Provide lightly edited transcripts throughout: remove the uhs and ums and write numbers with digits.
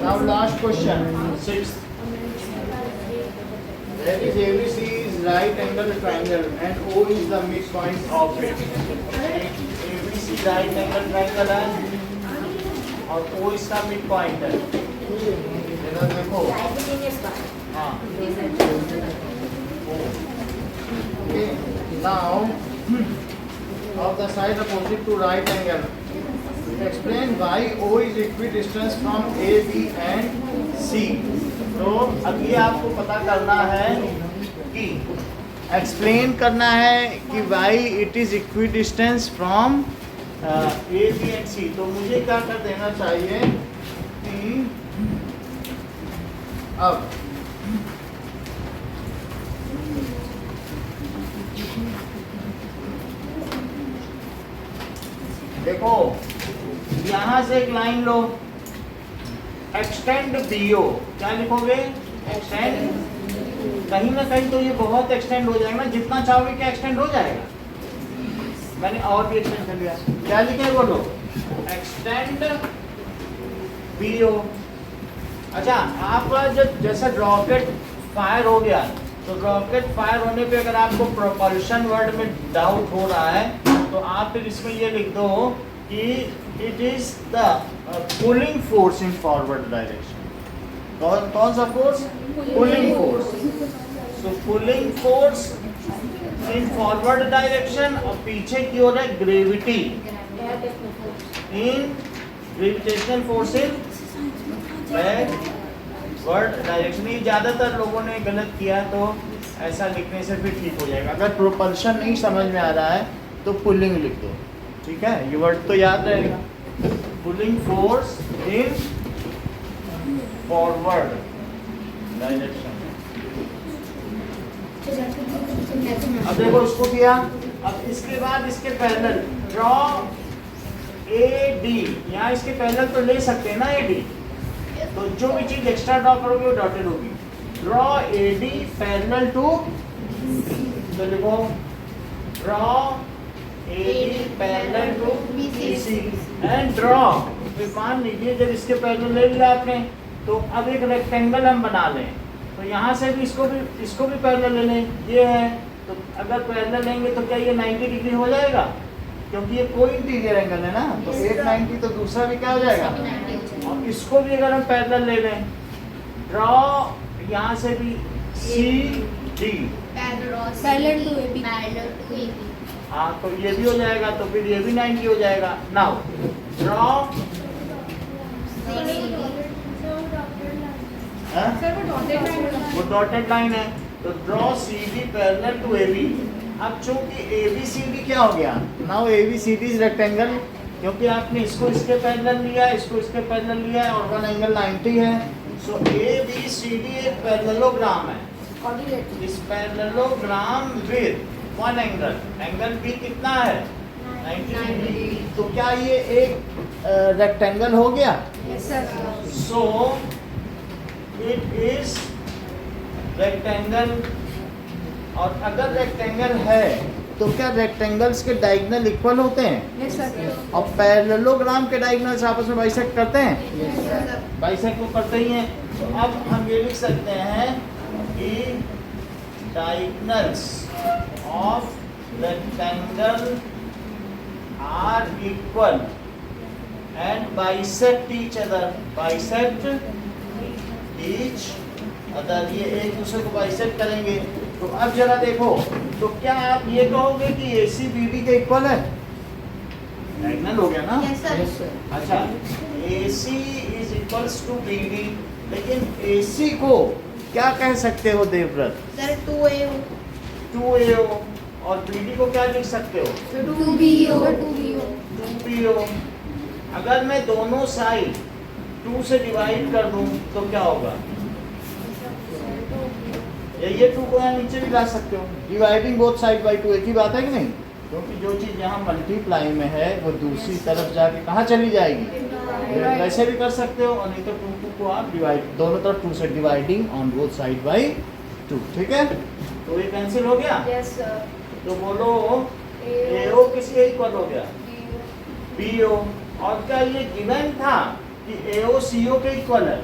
Now last question, sixth. That is ABC is right angle triangle and O is the midpoint of it. ABC right angle triangle है और O इसका midpoint है. इधर देखो. हाँ. Okay. Now of the side opposite to right angle. Explain why O is equidistant from A, B and C. तो अभी आपको पता करना है कि एक्सप्लेन करना है कि why it is equidistance from A B and C. तो मुझे क्या कर देना चाहिए कि अब देखो यहां से एक लाइन लो, एक्सटेंड बीओ. क्या लिखोगे? एक्सटेंड. कहीं ना कहीं तो ये बहुत एक्सटेंड हो जाएगा ना, जितना चाहोगे क्या एक्सटेंड हो जाएगा. मैंने और भी एक्सटेंड कर लिया. क्या लिखे बोलो? Extend BO. अच्छा, आपका जब जैसा रॉकेट फायर हो गया तो रॉकेट फायर होने पे अगर आपको प्रोपल्शन वर्ड में डाउट हो रहा है तो आप फिर इसमें ये लिख दो कि it is the pulling force in forward direction. कौन सा force? Pulling force. So pulling force in forward direction और पीछे की ओर है gravity in gravitational force in backward direction. ये ज्यादातर लोगों ने गलत किया तो ऐसा लिखने से फिर ठीक हो जाएगा. अगर प्रोपल्शन नहीं समझ में आ रहा है तो पुलिंग लिख दो. ठीक है, ये वर्ड तो याद रहेगा. Pulling force in forward direction. अब देखो इसको किया. अब इसके बाद इसके पैरेलल ड्रॉ ए डी. यहाँ इसके पैरेलल तो ले सकते हैं ना ए डी. तो जो भी चीज एक्स्ट्रा ड्रॉ करोगे वो डॉटेड होगी. Draw A D parallel to. तो लिखो draw AD parallel to BC and draw. मान लीजिए जब इसके पैरेलल ले लिया आपने तो अब एक रेक्टेंगल हम बना लें. तो यहाँ से भी इसको भी पैरेलल ले लें. ये है तो अगर पैरेलल लेंगे तो क्या ये 90 डिग्री हो जाएगा क्योंकि ये कोई इंटीरियर एंगल है ना. तो 890 तो दूसरा भी क्या हो जाएगा. और इसको भी अगर हम पैरेलल ले लें ड्रॉ यहाँ से भी CD पैरेलल टू AB. हाँ तो ये भी हो जाएगा तो फिर ये भी 90 हो जाएगा. नाउ ड्रॉ वो डॉटेड लाइन है तो draw CD parallel to AB. अब चूंकि ABCD क्या हो गया. नाउ ABCD इज रेक्टेंगल क्योंकि आपने इसको इसके पैरेलल लिया, इसको इसके पैरेलल लिया है और वन एंगल 90 है. सो ABCD एक पैरेललोग्राम है. इस parallelogram with one angle B कितना है 90 डिग्री. तो क्या ये एक रेक्टेंगल हो गया. So it is rectangle. और अगर रेक्टेंगल है तो क्या रेक्टेंगल्स के डायगोनल इक्वल होते हैं. Yes, sir. और पैरेललोग्राम के डायगोनल्स आपस में बाइसेक्ट करते हैं. Yes, sir. बाइसेक्ट तो करते ही हैं. तो अब हम ये लिख सकते हैं कि diagonals of rectangle are equal and bisect each other. Bisect each other. ये एक दूसरे को बाइसेक्ट करेंगे. तो अब जरा देखो तो क्या आप ये कहोगे कि AC BD के इक्वल है. डायगोनल हो गया ना. Yes, sir. अच्छा AC is equals to BD. लेकिन AC को क्या कह सकते हो देवव्रत. Sir 2AO. 2AO. और BD को क्या लिख सकते हो. 2BO. 2BO. अगर मैं दोनों साइड 2 से डिवाइड कर दूं तो क्या होगा. ये 2 को यहाँ नीचे भी ला सकते हो. डिवाइडिंग बोथ साइड बाय 2 एक ही बात है कि नहीं. क्योंकि जो चीज़ यहाँ मल्टीप्लाई में है वो दूसरी तरफ जाके कहाँ चली जाएगी. वैसे भी कर सकते हो और नहीं तो 2 को आप डिवाइड दोनों तरफ 2 से dividing on both side by 2. ठीक है. तो ये कैंसिल हो गया. Yes, sir. तो बोलो AO किसके इक्वल हो गया. BO. और क्या ये गिवन था कि AO CO के इक्वल है.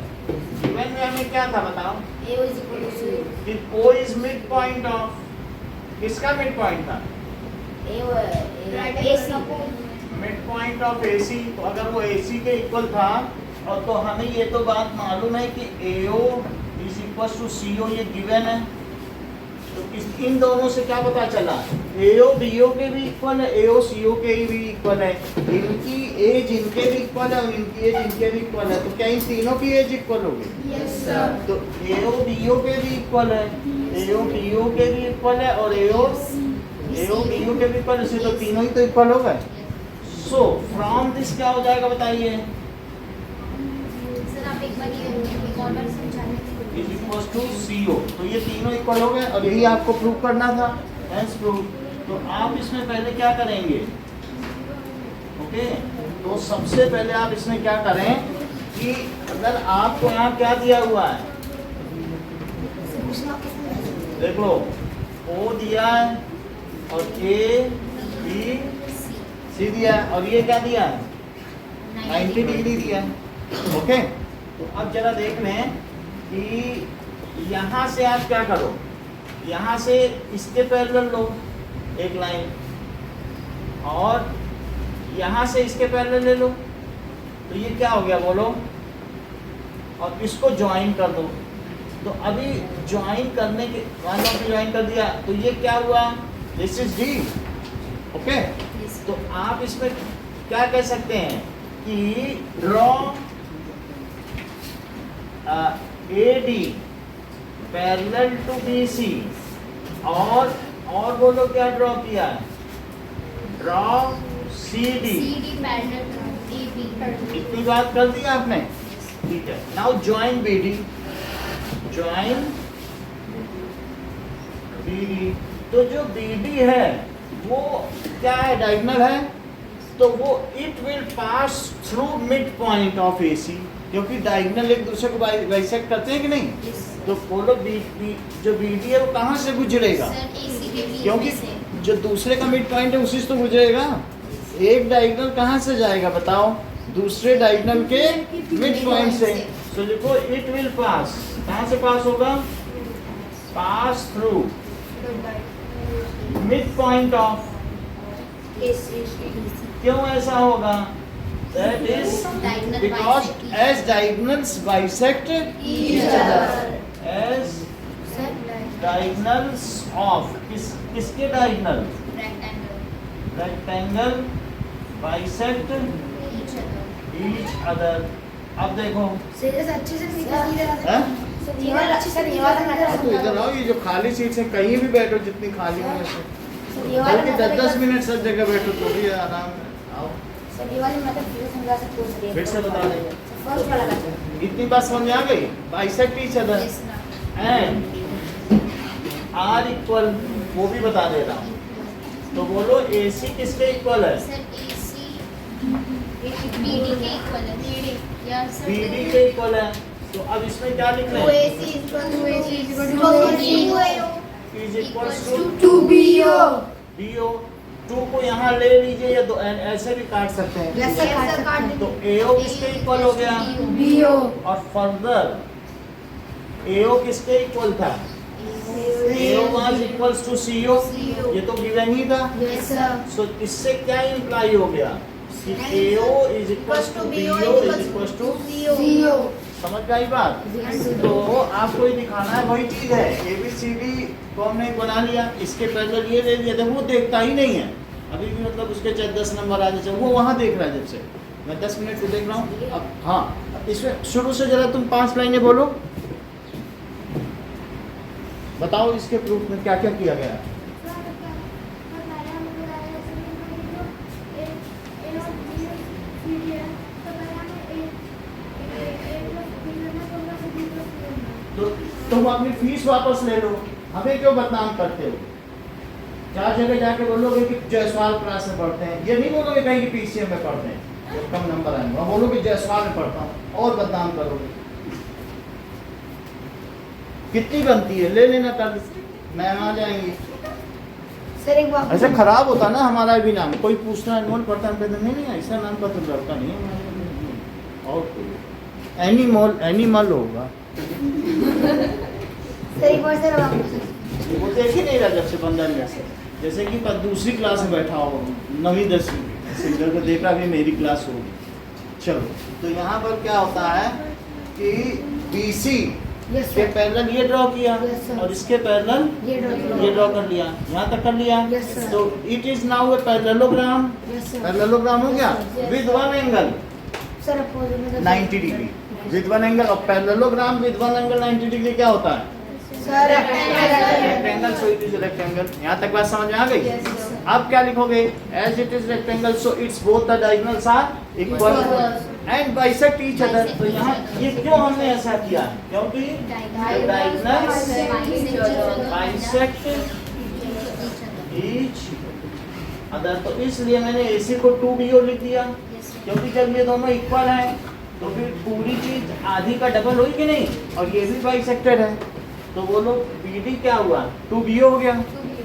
गिवन में हमें क्या था बताओ A is equal to C. कि O is mid point of, किसका मिड पॉइंट था? AC. Mid point of AC। तो अगर वो AC के इक्वल था, और तो हमें ये तो बात मालूम है कि AO is equal to CO, ये गिवन है। तो इन दोनों से क्या पता चला? AO BO के भी इक्वल है, AO CO के भी इक्वल है, इनकी एज इनके भी इक्वल है और इनकी एज इनके भी इक्वल है। तो क्या इन तीनों की एज इक्वल होगी? Yes, sir. तो AO BO के भी इक्वल है, AO BO के भी इक्वल है और AO BO के भी इक्वल है, तो तीनों ही तो इक्वल हो गए। सो फ्रॉम दिस क्या हो जाएगा बताइए? सर आप एक बार ये एक और बार समझाने की इज इक्वल टू CO। तो ये तीनों इक्वल हो गए और यही आपको प्रूव करना था, हेंस प्रूव। तो आप इसमें पहले क्या करेंगे? ओके, तो सबसे पहले आप इसमें क्या करें कि अगर आपको यहाँ क्या दिया हुआ है, देख लो O दिया है और A B C दिया है और ये क्या दिया है? 90 डिग्री दिया है। ओके, तो अब जरा देख लें कि यहाँ से आप क्या करो, यहाँ से इसके पैरेलल लो एक लाइन और यहाँ से इसके पैरेलल ले लो, तो ये क्या हो गया बोलो, और इसको ज्वाइन कर दो। तो अभी ज्वाइन करने के मान लो कि ज्वाइन कर दिया, तो ये क्या हुआ? This is D। ओके, तो आप इसमें क्या कह सकते हैं कि draw AD parallel to BC, और बोलो क्या ड्रॉ किया? Draw CD। Parallel AB। इतनी बात कर दी आपने, ठीक है। Now join BD, join BD। तो जो BD है वो क्या है? डायगोनल है, तो वो it will pass through mid point of AC, क्योंकि डायगोनल एक दूसरे को बाइसेक्ट करते हैं कि नहीं? तो बोलो जो BD है वो कहाँ से गुजरेगा? क्योंकि जो दूसरे का मिड पॉइंट है उसी से तो गुजरेगा। एक डायगोनल कहाँ से जाएगा बताओ? दूसरे डायगोनल के मिड पॉइंट से। तो लिखो इट विल पास, कहाँ से पास होगा? Pass through mid point of. क्यों ऐसा होगा? That is because as diagonals bisect each other, as diagonals of किसके diagonal? Rectangle bisect each other। अब देखो, अच्छे से सीधा हैं? तो इधर आओ, ये जो खाली सीट है कहीं भी बैठो, जितनी खाली हो बल्कि 10-10 मिनट सब जगह बैठो तो भी आराम है। आओ फिर से बता देंगे। इतनी बात समझ में आ गई? Bisect each other and are equal, वो भी बता दे रहा हूँ। तो बोलो AC किसके इक्वल है? BD के इक्वल है। BD के इक्वल है। तो अब इसमें क्या लिख रहे हैं? Is equal to BO। 2 को यहाँ ले लीजिए या ऐसे भी काट सकते हैं। तो AO किसके इक्वल हो गया? और फर्दर AO किसके इक्वल था? AO was equals to CO। ये तो गिवन ही था। सो इससे क्या इंप्लाई हो गया कि AO is equals to BO is equals to CO। समझ गई बात? तो आपको ये दिखाना है वही चीज है। ABCD को हमने बना लिया, इसके पैरेलल ये ले लिया था, वो देखता ही नहीं है अभी भी, मतलब उसके चाहे 10 नंबर आ जाए, वो वहाँ देख रहा है। जब से मैं 10 मिनट से देख रहा हूँ। अब हाँ, इसमें शुरू से जरा तुम 5 लाइनें बोलो, बताओ इसके प्रूफ में क्या क्या किया गया है। तो तुम अपनी फीस वापस ले लो, हमें क्यों बदनाम करते हो? 4 जगह जाके बोलोगे कि जायसवाल क्लास में पढ़ते हैं, ये नहीं बोलोगे कहीं कि PCM में पढ़ते हैं, तो कम नंबर आएंगे, बोलोगे जायसवाल में पढ़ता हूँ, और बदनाम करोगे। कितनी बनती है? ले लेना, कल मैम आ जाएंगी। सर एक बात ऐसे खराब होता ना हमारा भी नाम, कोई पूछना अनमोल पढ़ता है, नहीं ऐसा नाम का तो लड़का नहीं है, और एनिमल होगा। सर एक बार सर वापस वो देख ही नहीं रहा जब से 15 मिनट से, जैसे कि दूसरी क्लास में बैठा हो, 9वीं 10वीं ऐसे इधर को देखा भी मेरी क्लास होगी। चलो, तो यहाँ पर क्या होता है कि BC यस के सर पैरेलल ये ड्रॉ किया Yes, sir. और इसके पैरेलल ये ड्रॉ कर लिया, यहाँ तक कर लिया। Yes, sir. तो it is now a parallelogram. Yes sir parallelogram हो गया Yes. With one angle sir opposite में 90 डिग्री, विद वन एंगल। और parallelogram with one angle 90 degree क्या होता है? Sir rectangle. So it is rectangle. यहाँ तक बात समझ में आ गई? अब क्या लिखोगे? As it is rectangle so it's both the diagonals are equal and bisect each other. तो यहाँ ये क्यों हमने ऐसा किया? क्योंकि डायगोनल्स बाइसेक्ट ईच अदर। तो इसलिए मैंने AC को 2BO लिख दिया, क्योंकि जब ये दोनों इक्वल हैं तो फिर पूरी चीज आधी का डबल हुई कि नहीं? और ये भी बाइसेक्टेड है, तो वो लोग BD क्या हुआ? 2BO हो गया।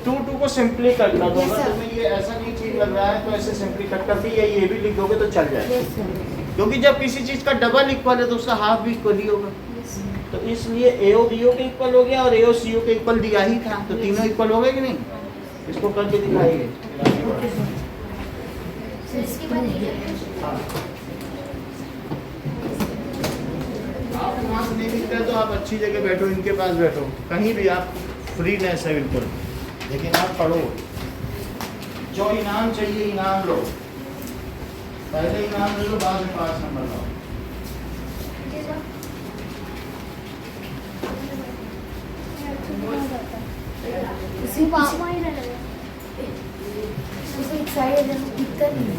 2 को सिंपली कट कर दो। Yes, अगर sir. तुम्हें ये ऐसा नहीं ठीक लग रहा है तो ऐसे सिंपली कट करके ये भी लिख दोगे तो चल जाएगा। यस सर क्योंकि जब किसी चीज का डबल इक्वल है तो उसका हाफ भी इक्वल ही होगा। तो इसलिए AO BO के इक्वल हो गया और AO CO के इक्वल दिया ही था, तो तीनों इक्वल हो गए कि नहीं? इसको करके दिखाइए। हाँ। आप वहाँ से नहीं दिखते तो आप अच्छी जगह बैठो, इनके पास बैठो, कहीं भी आप फ्रीनेस है बिल्कुल, लेकिन आप पढ़ो। जो इनाम चाहिए इनाम लो, पहले इनाम ले लो, बाद में 5 नंबर लो। इसी पापा ही रहता है इसे एक साइड है दिखता नहीं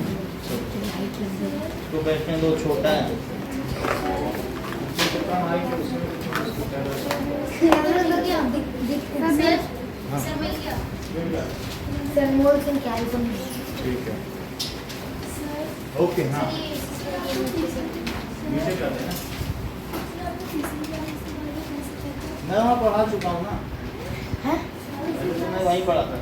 तो बैठने दो, छोटा है। उससे कम हाइट है, उसमें छोटा है। हाँ। Sir more can carry for me ठीक है, ओके। हाँ, नीचे कर देना। मैं वहाँ पढ़ा चुका हूँ ना, हैं मैं वहीं पढ़ा था।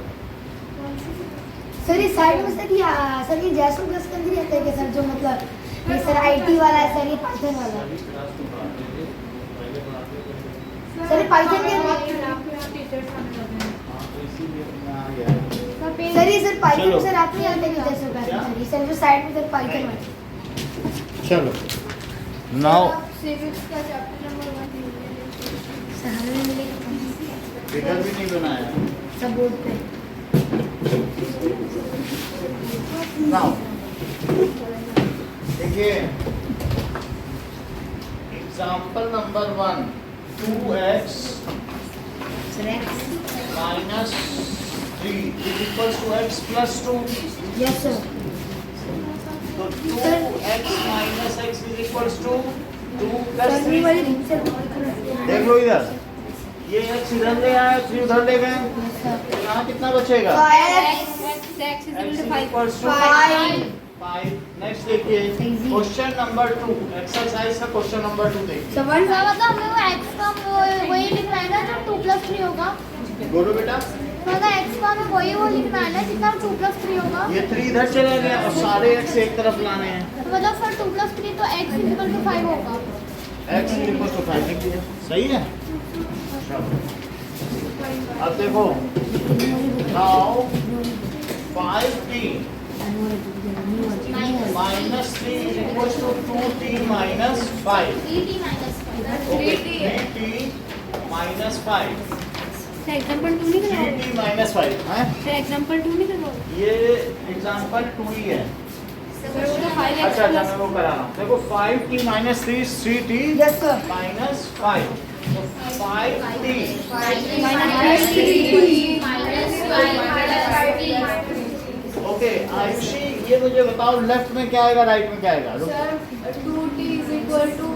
सर ये साइड में सर ये जैसो प्लस कर दिया रहता है कि सर जो मतलब ये सर IT वाला है सर, ये पाइथन वाला है सर, ये पाइथन के सर ये सर पाइथन चलो। सर आप नहीं जानते कि जैसो प्लस क्या? सर ये सर जो साइड में सर पाइथन वाला चलो, नाउ सिविक्स का चैप्टर नंबर 1 सर हमें मिलेगा फिगर भी नहीं बनाया। सब बोर्ड पे नाउ देखिए, example number 1, 2x minus 3 is equals to x plus 2. Yes sir तो 2x minus x is equals to 2 plus sir 3. वाली रिंग से बहुत खराब देख लो इधर, ये x इधर ले आए, 3 उधर ले गए, तो यहाँ कितना बचेगा? x x is equals to 5. Next देखिए, क्वेश्चन नंबर 2, एक्सरसाइज का क्वेश्चन नंबर 2 देखिए। समझ में मतलब हमें वो x का वही लिखना है ना जो 2 + 3 होगा। बोलो बेटा। मतलब x का हमें वही वो लिखना है ना जितना 2 + 3 होगा। ये 3 इधर चले गए और सारे x एक तरफ लाने हैं। तो मतलब सर 2 + 3 तो x = 5 होगा। x = 5 लिख दिया, सही है। अब देखो, now 5t minus 3 is equals to 2t minus 5. 3t - 5 Okay, 3t minus 5. Sir example 2 नहीं करवाओ 3t minus 5 है? सर एग्जांपल 2 नहीं करवाओ ये एग्जांपल 2 ही है। सर वो तो 5x अच्छा, मैं वो करा रहा हूँ। देखो 5t minus 3 is 3t yes sir minus 5. तो 5t ओके। आयुषी, ये मुझे बताओ, लेफ्ट में क्या आएगा, राइट में क्या आएगा? रुको। Sir 2t = -2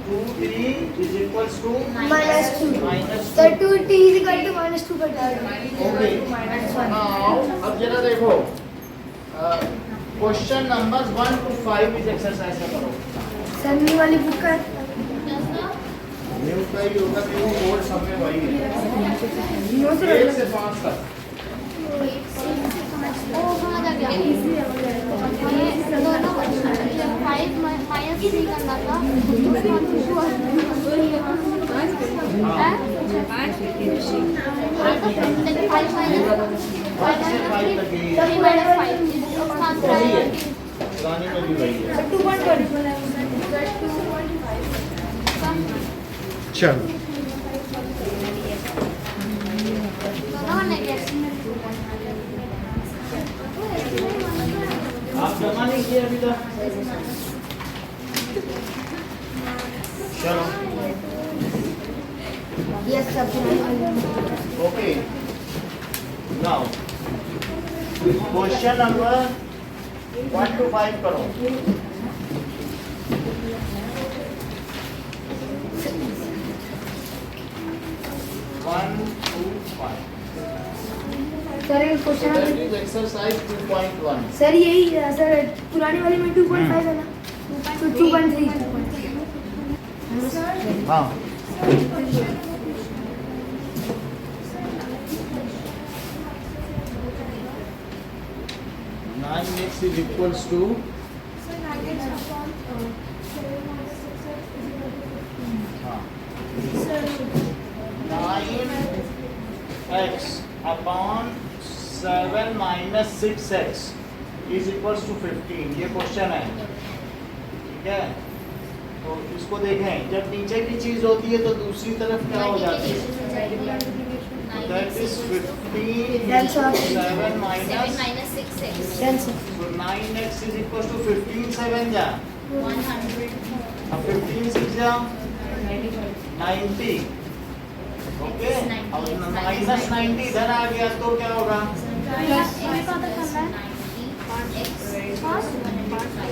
2t is equals to -2 sir 2t = -2 कर दो ओके। नाउ अब जरा देखो, क्वेश्चन नंबर 1 to 5 इस एक्सरसाइज का करो। सर न्यू वाली बुक का न्यू का ही होगा, न्यू बोर्ड सब में वही है। 1 से 5 तक। वो समझ आ गया ये दोनों 5 माइनस 3 करना था पुराने में भी वही है। चलो आप जमा नहीं किए अभी तक? चलो yes sir. Okay now question number 1 to 5 करो। सर ये क्वेश्चन एक्सरसाइज 2.1। सर यही सर पुरानी वाली में 2.5 है ना, तो 2.3। हाँ 9x is equals to हाँ 9x upon 7 minus 6x is equals to 15। ये क्वेश्चन है, ठीक है। तो इसको देखें, जब नीचे की चीज होती है तो दूसरी तरफ क्या हो जाती है? That is 15 That's all. 7 minus minus 6x so 9x is equals to 15 7 जा 100 अब 15 6 जा 90 ओके। अब माइनस 90 इधर आ गया तो क्या होगा?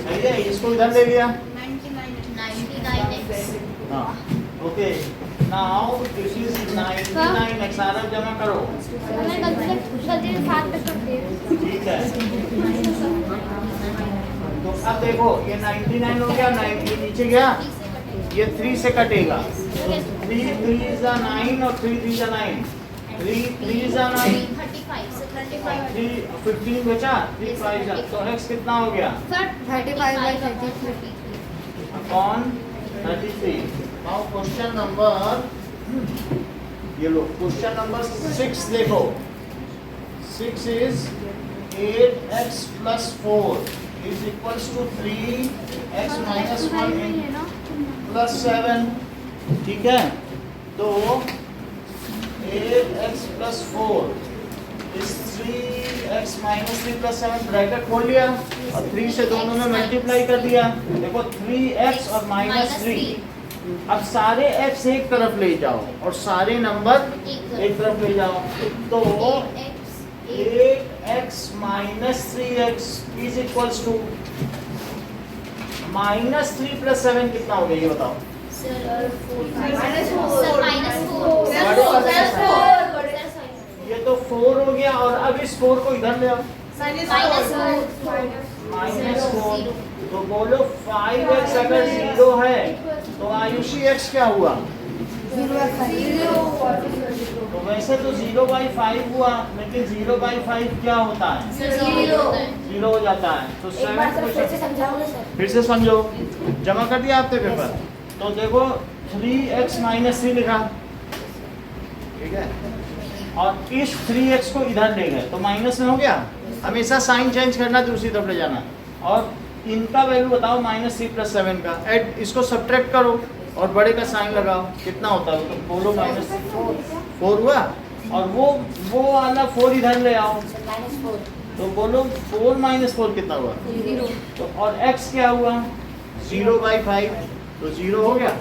सही है, इसको इधर ले लिया। 99x हाँ okay now this is 99x आरब जमा करो। मैंने गलती से 7 पे कर दिया। ठीक है, तो अब देखो ये 99 हो गया, 90 नीचे गया, ये 3 से कटेगा तो 3 3 is a 9 और 3 3 is a 9 3 3 is a 9 35 से 35 3 15 बचा 3 5 जा तो x कितना हो गया? Sir 35 upon 33। Now question number ये लो क्वेश्चन नंबर 6 देखो 6 is 8x plus 4 is equals to 3x minus 1 plus 7। ठीक है, तो 8x plus 4 is 3x minus 3 plus 7 bracket खोल लिया और 3 से दोनों में मल्टीप्लाई कर दिया। देखो 3x और माइनस 3। अब सारे x एक तरफ ले जाओ और सारे नंबर एक तरफ ले जाओ तो 8x minus 3x is equals to minus 3 plus 7 कितना हो गया ये बताओ? ये तो 4 हो गया और अब इस 4 को इधर ले आओ माइनस 4। तो बोलो 5x अगर 0 है तो आयुषी x क्या हुआ? 0/5। तो वैसे तो 0/5 हुआ लेकिन 0/5 क्या होता है? 0 हो जाता है। तो एक बार 7 फिर से समझाओगे सर? फिर से समझो, जमा कर दिया आपने पेपर। तो देखो 3x minus 3 लिखा, ठीक है, और इस 3x को इधर ले गए तो माइनस में हो गया। हमेशा साइन चेंज करना, दूसरी तरफ ले जाना और इनका वैल्यू बताओ माइनस 3 plus 7 का। ऐड इसको सब्ट्रैक्ट करो और बड़े का साइन लगाओ, कितना होता है? तो बोलो माइनस 4 हुआ और वो वाला 4 इधर ले आओ तो बोलो 4 minus 4 कितना हुआ? तो और x क्या हुआ? 0/5 तो 0 हो गया।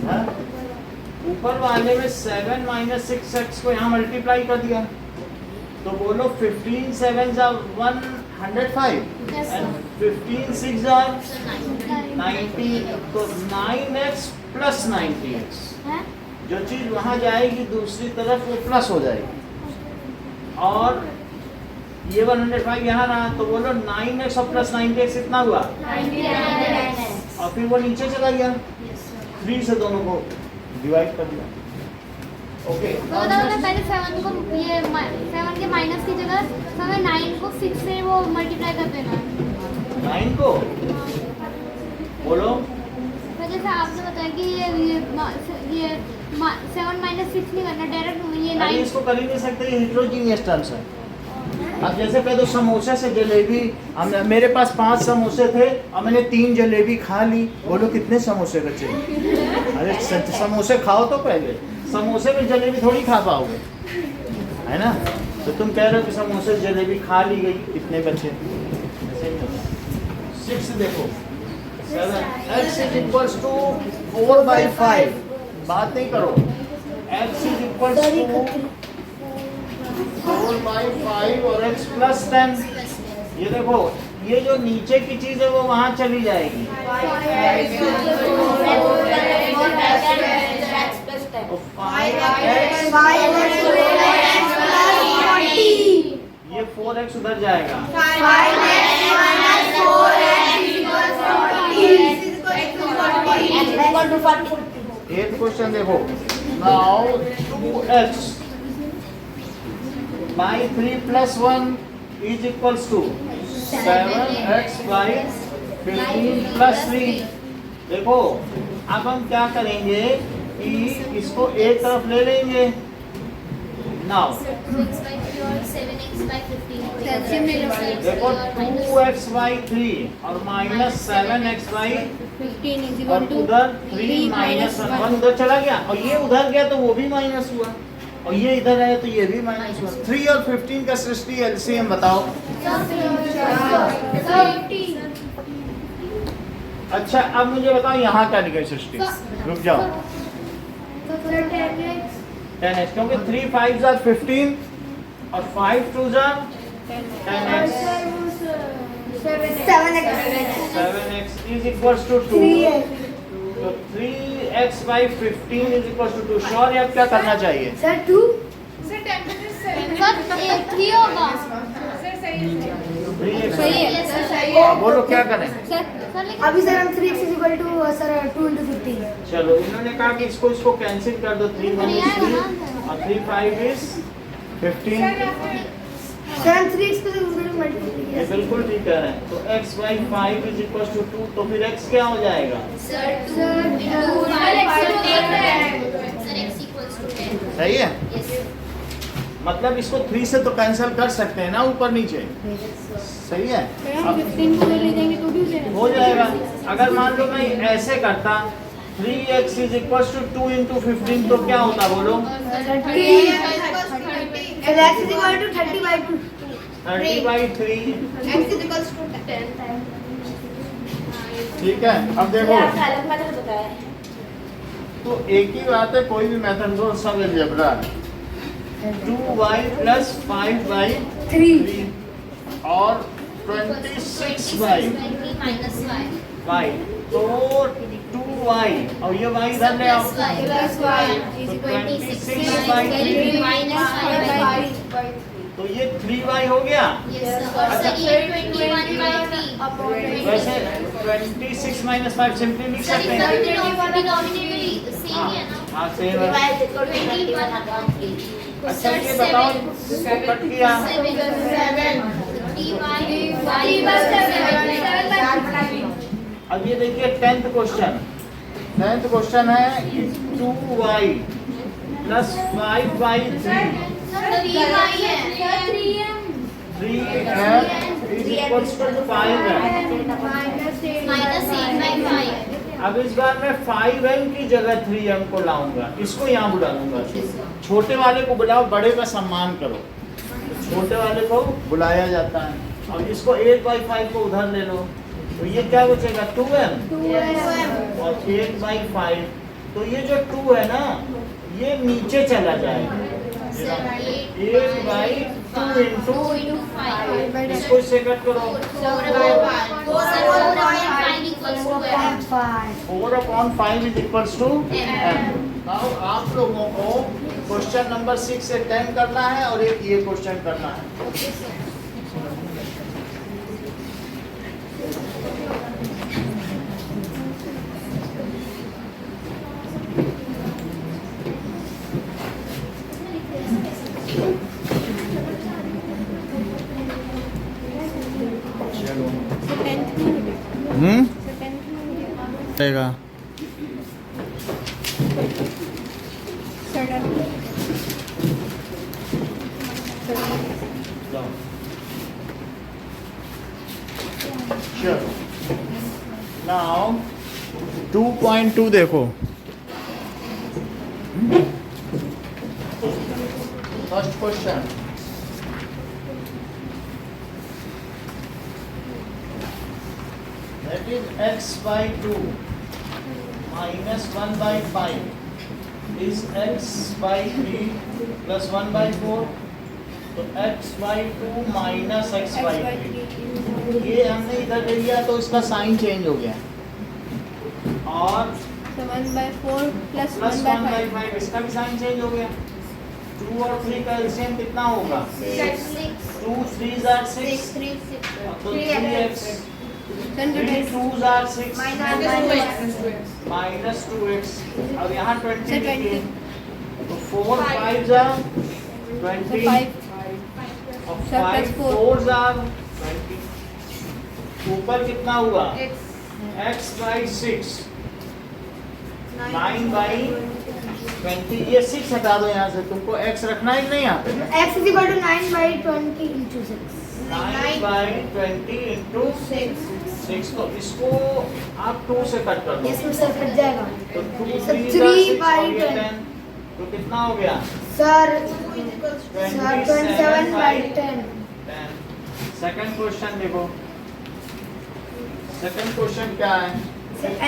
हाँ? ऊपर वाले में 7 minus 6x को यहाँ मल्टीप्लाई कर दिया तो बोलो 15 7 जा 105 and 15 6 जा 90 तो 9x plus 90x जो चीज वहां जाएगी दूसरी तरफ वो प्लस हो जाएगी और ये 105 यहाँ रहा तो बोलो 9x और प्लस 90x कितना हुआ? 99 और फिर वो नीचे चला गया 3 से दोनों को डिवाइड कर दिया ओके तो बताओ ना पहले 7 को ये 7 के माइनस की जगह हमें 9 को 6 से वो मल्टीप्लाई कर देना है। 9 को बोलो। तो जैसे आपने बताया कि ये 7 माइनस 6 नहीं करना, डायरेक्ट ये अरे 9। इसको कर ही नहीं सकते, ये हेटेरोजीनियस टर्म्स है। अब जैसे कह दो समोसे से जलेबी, मेरे पास 5 समोसे थे और मैंने 3 जलेबी खा ली, बोलो कितने समोसे बचे? अरे समोसे खाओ तो पहले, समोसे में जलेबी थोड़ी खा पाओगे, है ना? तो तुम कह रहे हो कि समोसे से जलेबी खा ली गई, कितने बचे? 6 देखो 7 x इज इक्वल्स टू 4/5, बात नहीं करो। x इज इक्वल्स टू 4/5 और x प्लस 10। ये देखो, ये जो नीचे की चीज है वो वहां चली जाएगी। तो 5x, ये 4x उधर जाएगा। 8th क्वेश्चन देखो, now 2x by 3 plus 1 is equals to 7x by 15 plus 3। देखो अब हम क्या करेंगे कि इसको एक तरफ ले लेंगे। नाउ देखो 2x by 3 और माइनस 7x by 15 और उधर 3 माइनस 1 उधर चला गया और ये उधर गया तो वो भी माइनस हुआ और ये इधर आया तो ये भी माइनस हुआ। 3 और 15 का सृष्टि एलसीएम बताओ। अच्छा अब मुझे बताओ यहाँ क्या लिखा है सृष्टि? रुक जाओ। 10x, क्योंकि 3 5s are 15 और 5 2s are 10x। 7x is equals to 2। तो 3x by 15 is equals to 2। Sure है, अब क्या करना चाहिए? सर 2 3 होगा। 3x सही है। बोलो क्या करें? अभी सर हम 3x is equal to sir 2 into 15। चलो इन्होंने कहा कि इसको कैंसिल कर दो। 3 1 is 3 और 3 5 is 15। सर हम 3x को ये मल्टीप्लाई बिल्कुल ठीक कह रहे हैं। तो x by 5 is equals to 2, तो फिर x क्या हो जाएगा? सही है। मतलब इसको 3 से तो कैंसिल कर सकते हैं ना, ऊपर नीचे। सही है, हो जाएगा। अगर मान लो मैं ऐसे करता 3x is equals to 2 into 15 तो क्या होता बोलो? 30/3। ठीक है, अब देखो तो एक ही बात है, कोई भी मेथड दो सब अलजेब्रा है। 2y plus 5/3 और 26y y, तो 2y और ये y इधर ले आओ। तो 26/3 तो ये 3y हो गया। वैसे 26 minus 5 सिंपली लिख सकते हैं। हाँ सेम है। अच्छा ये बताओ इसको कट किया। अब ये देखिए 10th क्वेश्चन। 10th क्वेश्चन है 2y plus 5/3 3m is equals to 5m। अब इस बार मैं 5m की जगह 3m को लाऊंगा, इसको यहाँ बुला लूंगा। छोटे वाले को बुलाओ, बड़े का सम्मान करो। तो छोटे वाले को बुलाया जाता है और इसको 8/5 को उधर ले लो, तो ये क्या बचेगा? 2m और 8/5। तो ये जो 2 है ना ये नीचे चला जाएगा। 8/2 into 5। इसको इससे कट करो। 4/5 is equals to m। अब आप लोगों को क्वेश्चन नंबर 6 से 10 करना है और एक ये क्वेश्चन करना है। रहेगा चलो नाउ 2.2 देखो first question that is x by 2 minus 1 by 5 is x by 3 plus 1 by 4 तो x by 2 minus x by 3 ये हमने इधर ले लिया तो इसका साइन चेंज हो गया और So 1 by 4 plus plus 1 1 by by 5. 5 इसका भी साइन चेंज हो गया 2 और 3 का एलसीएम कितना होगा 2 3s are 6 तो 3x 3 2s are 6 minus 2x अब यहाँ 20 So 20. लिखिए तो 4 5s are 20 So 5. और So 5 plus 4s are 20 ऊपर कितना हुआ x by 6 9 by 20 ये 6 हटा दो यहाँ से तुमको x रखना है कि नहीं यहाँ पे x is equal to 9 by 20 into 6 9 by 20 into 6 तो इसको आप 2 से कट कर दो इसमें सर कट जाएगा तो 2 सर 3 3 by 10 10 तो कितना हो गया सर 27 27 by 10 सेकंड क्वेश्चन देखो सेकंड क्वेश्चन क्या है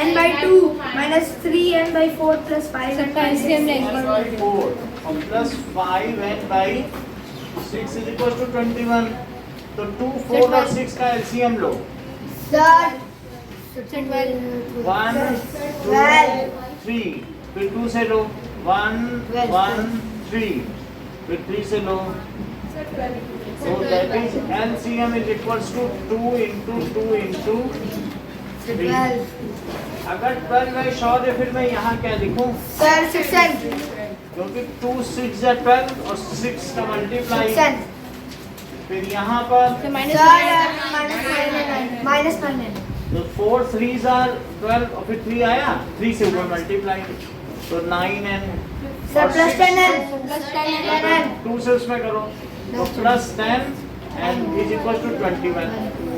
n by 2 minus 3n by 4 plus 5 So LCM ले n by 4 और plus 5n by 6 is equals to 21 तो 2 4 और 6 का एलसीएम लो सर 12. 1 2 3 फिर 2 से लो 1 1 3 फिर 3 से लो so that is LCM is equals to 2 into 2 into 3 अगर 12 है श्योर है फिर मैं यहाँ क्या लिखूं सर 6n क्योंकि 2 6 या 12 और 6 का मल्टीप्लाई 6n फिर यहाँ पर So minus sir minus 9n तो 4 3s are 12 और फिर 3 आया 3 से ऊपर मल्टीप्लाई तो 9n sir plus 10n plus 10 2 से उसमें करो तो plus 10 and is equal to 21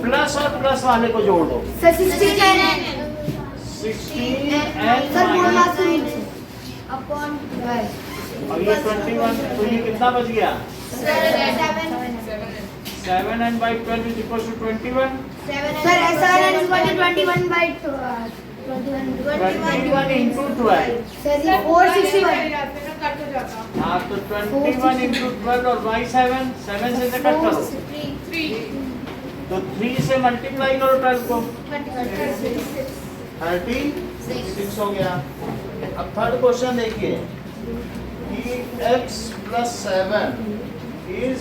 plus और प्लस वाले को जोड़ दो सर 16n 16 एंड सर बोलना माइनस सुन अपॉन 12 और ये 21 तो ये कितना बच गया 7 and by 12 is equal to 21 sir SRN is equal to 21 by 21 into 12 sir ये 461 हाँ तो 21 into 12 और by 7 7 से कट करो तो 3 से मल्टीप्लाई करो 12 को 36 हो गया अब थर्ड क्वेश्चन देखिए कि x plus 7 is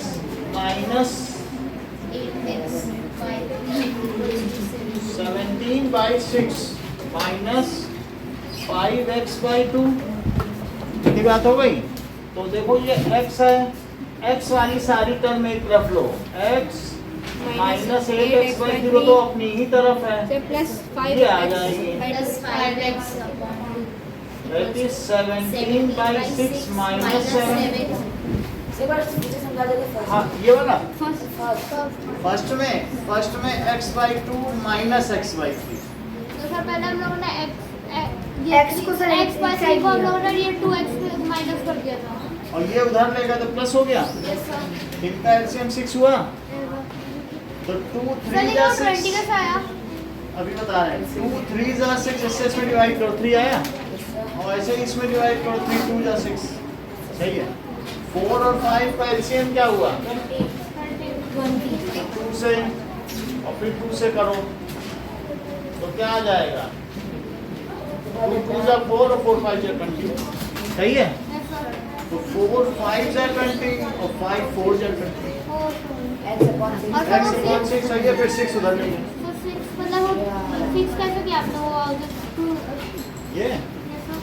minus 17 by 6 minus 5x by 2 कितनी बात हो गई तो देखो ये x है x वाली सारी टर्म एक तरफ लो x माइनस 8x by 0 तो अपनी ही तरफ है So plus 5 ये आ जाएगी that is 17 by 6 minus 7 हाँ ये वाला फर्स्ट में x by 2 minus x by 3 तो सर पहले हम लोगों ने X को सर x by 3 को हम लोगों ने ये 2x माइनस कर दिया था और ये उधर लेगा तो प्लस हो गया यस सर इनका एलसीएम 6 हुआ तो 2 सर 3 लेकिन जा वो 20 6 कैसे आया अभी बता रहे हैं 2 3 जा 6 इससे इसमें डिवाइड करो 3 आया और ऐसे ही इसमें डिवाइड करो 3 2 जा 6 सही है 4 और 5 का एलसीएम क्या हुआ 2 से और फिर 2 से करो तो क्या आ जाएगा 2 2 जा 4 और 4 5 जा 20 सही है यस सर तो 4 5 जा 20 और 5 4 जा 20 और सर x वो 6 सही है फिर 6 उधर नहीं है तो 6 मतलब वो 6 कैसे किया आपने वो जस्ट 2 ये यस सर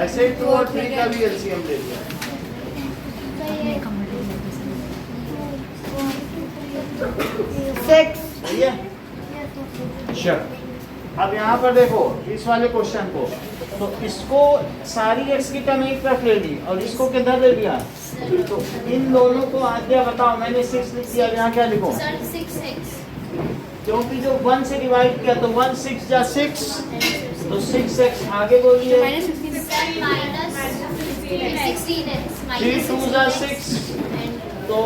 ऐसे ही 2 और 3 का भी एलसीएम ले लिया सही है 6 सही है यस सर चल अब यहाँ पर देखो इस वाले क्वेश्चन को, तो इसको सारी x की टर्म एक तरफ ले ली और इसको किधर ले लिया, तो इन दोनों को आद्या बताओ, मैंने 6 लिख दिया, यहाँ क्या लिखो, सर 6x क्योंकि जो 1 से डिवाइड किया तो 1 6 जा 6, तो 6x आगे बोलिए, माइनस 16 सर माइनस 16x 3 2 जा 6, तो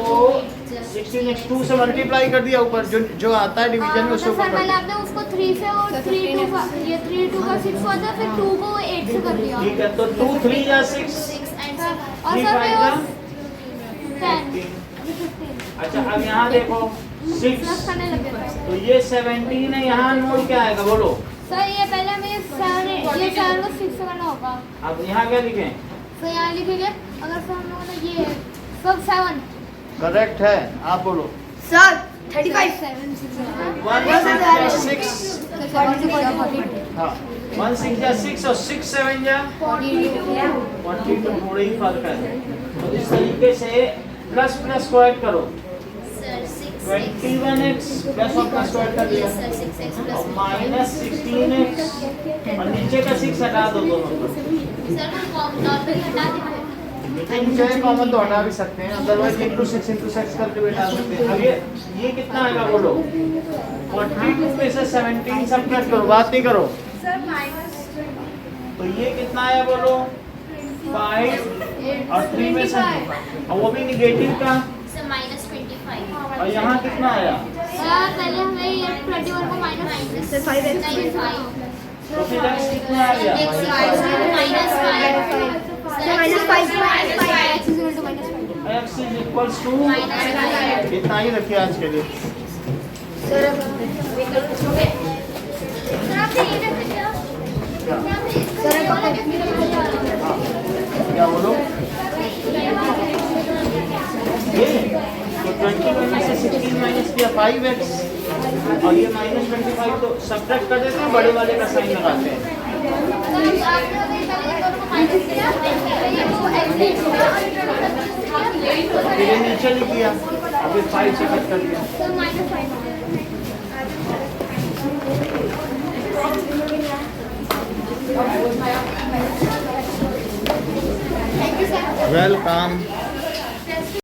16x 2 से मल्टीप्लाई कर दिया ऊपर, जो आता है डिवीजन में उसको सर कर पहले दिया। आपने उसको 3 से और 3 2 का ये 3 2 का 6 हुआ था, फिर 2 को 8 से कर दिया। ठीक है, तो 2 3 जा 6, 6 एंड और 3 सर 5 जा 10 अच्छा अब यहाँ देखो 6, प्लस करने लग गया था। तो ये 17 है, यहाँ नोट क्या आएगा बोलो, सर ये पहले हमें ये 7 को 6 से करना होगा, अब यहाँ क्या लिखें, तो यहाँ लिखेंगे अगर सर हम लोगों ने ये सब 7 करेक्ट है, आप बोलो सर 35 1 6 हाँ 1 6 जा 6 और 6 7 जा 42, थोड़े ही फर्क है, तो इस तरीके से प्लस प्लस स्क्वायर करो, सर 6 21x प्लस और प्लस स्क्वायर कर दिया सर 6x और प्लस माइनस 16x और नीचे का 6 हटा दो दोनों को, सर हम नॉर्मली हटा देंगे। नीचे कॉमन तो हटा भी सकते हैं, अदरवाइज इंटू 6 करके भी हटा सकते हैं। अब ये कितना आएगा बोलो, 42 में से 17 सबट्रैक्ट करो, बात नहीं करो, तो ये कितना आया बोलो 5 और 3 में से, और वो भी निगेटिव का, सर माइनस 25 और यहाँ कितना आया, सर पहले हमें ये 21 को माइनस सर 5x 95 तो फिर x कितना आ गया, minus 5 x is equal to minus 5 x is equals to, इतना ही रखिए आज के लिए। सर आपने ये देखा क्या क्या बोलो, ये तो 21 में से 16 माइनस किया 5x और ये माइनस 25, तो सब्ट्रैक्ट कर देते हैं, बड़े वाले का साइन लगाते हैं, फिर ये नीचे लिख दिया और फिर 5 से कट कर दिया। वेलकम।